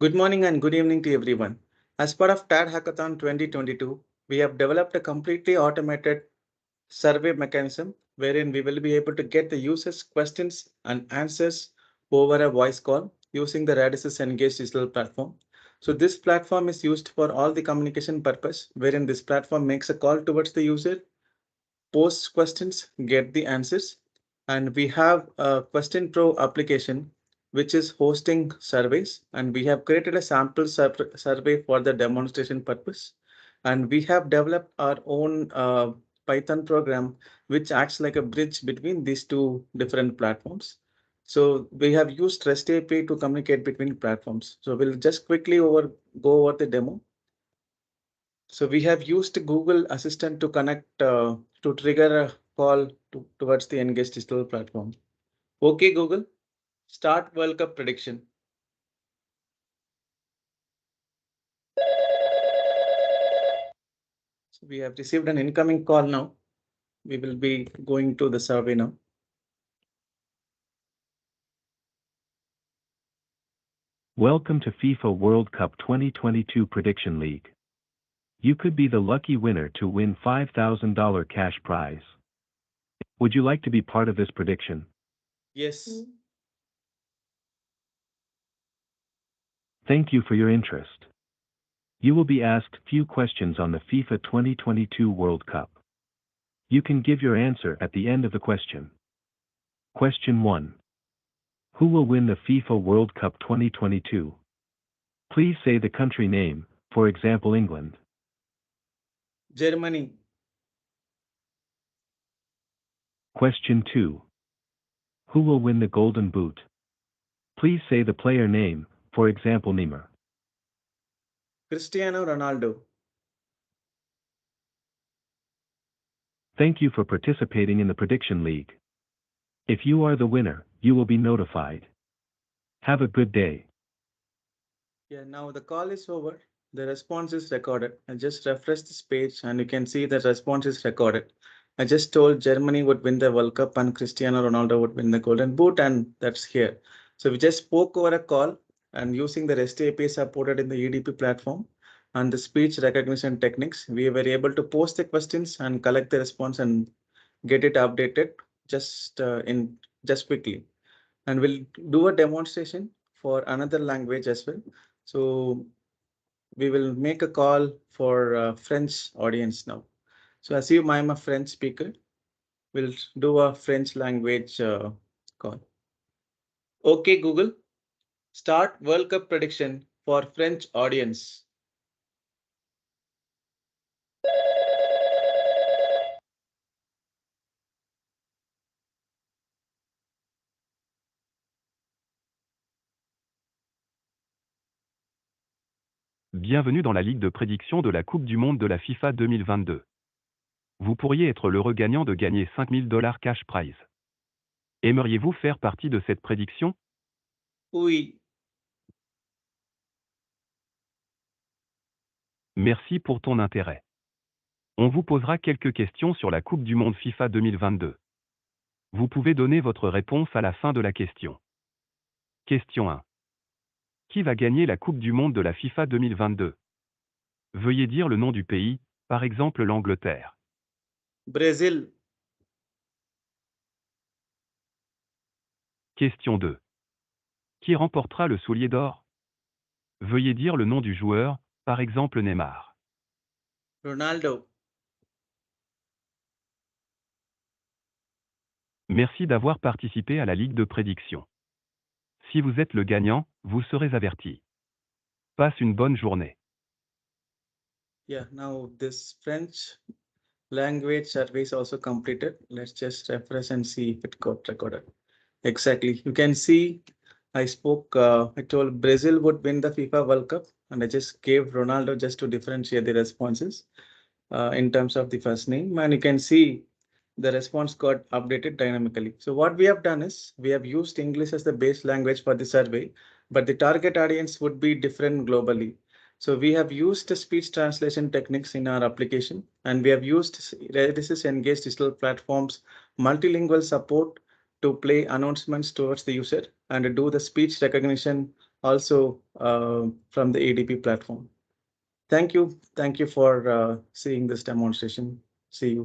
Good morning and good evening to everyone. As part of TADHACK2022, we have developed a completely automated survey mechanism wherein we will be able to get the users' questions and answers over a voice call using the Radisys Engage Digital Platform. So this platform is used for all the communication purpose, wherein this platform makes a call towards the user, posts questions, get the answers, and we have a QuestionPro application which is hosting surveys, and we have created a sample survey for the demonstration purpose, and we have developed our own Python program which acts like a bridge between these two different platforms. So we have used REST API to communicate between platforms. So we'll just quickly go over the demo. So we have used Google Assistant to connect to trigger a call towards the Engage Digital Platform. Okay, Google, start World Cup prediction. So we have received an incoming call now. We will be going to the survey now. Welcome to FIFA World Cup 2022 Prediction League. You could be the lucky winner to win $5,000 cash prize. Would you like to be part of this prediction? Yes. Thank you for your interest. You will be asked few questions on the FIFA 2022 World Cup. You can give your answer at the end of the question. Question 1. Who will win the FIFA World Cup 2022? Please say the country name, for example England. Germany. Question 2. Who will win the Golden Boot? Please say the player name, for example Neymar. Cristiano Ronaldo. Thank you for participating in the Prediction League. If you are the winner, you will be notified. Have a good day. Yeah, now the call is over. The response is recorded. I just refreshed this page and you can see the response is recorded. I just told Germany would win the World Cup and Cristiano Ronaldo would win the Golden Boot, and that's here. So we just spoke over a call and using the REST API supported in the EDP platform and the speech recognition techniques, we were able to post the questions and collect the response and get it updated just quickly. And we'll do a demonstration for another language as well. So we will make a call for French audience now. So assume I'm a French speaker. We'll do a French language call. Okay, Google, start World Cup prediction for French audience. Bienvenue dans la Ligue de prédiction de la Coupe du Monde de la FIFA 2022. Vous pourriez être l'heureux gagnant de gagner $5,000 cash prize. Aimeriez-vous faire partie de cette prédiction? Oui. Merci pour ton intérêt. On vous posera quelques questions sur la Coupe du Monde FIFA 2022. Vous pouvez donner votre réponse à la fin de la question. Question 1. Qui va gagner la Coupe du Monde de la FIFA 2022? Veuillez dire le nom du pays, par exemple l'Angleterre. Brésil. Question 2. Qui remportera le soulier d'or? Veuillez dire le nom du joueur, par exemple Neymar. Ronaldo. Merci d'avoir participé à la Ligue de prédiction. Si vous êtes le gagnant, vous serez averti. Passe une bonne journée. Yeah, now this French language survey is also completed. Let's just refresh and see if it got recorded. Exactly. You can see I told Brazil would win the FIFA World Cup, and I just gave Ronaldo just to differentiate the responses in terms of the first name. And you can see the response got updated dynamically. So what we have done is we have used English as the base language for the survey, but the target audience would be different globally. So we have used the speech translation techniques in our application, and we have used Radisys Engage Digital Platform's multilingual support to play announcements towards the user and do the speech recognition also from the ADP platform. Thank you. Thank you for seeing this demonstration. See you.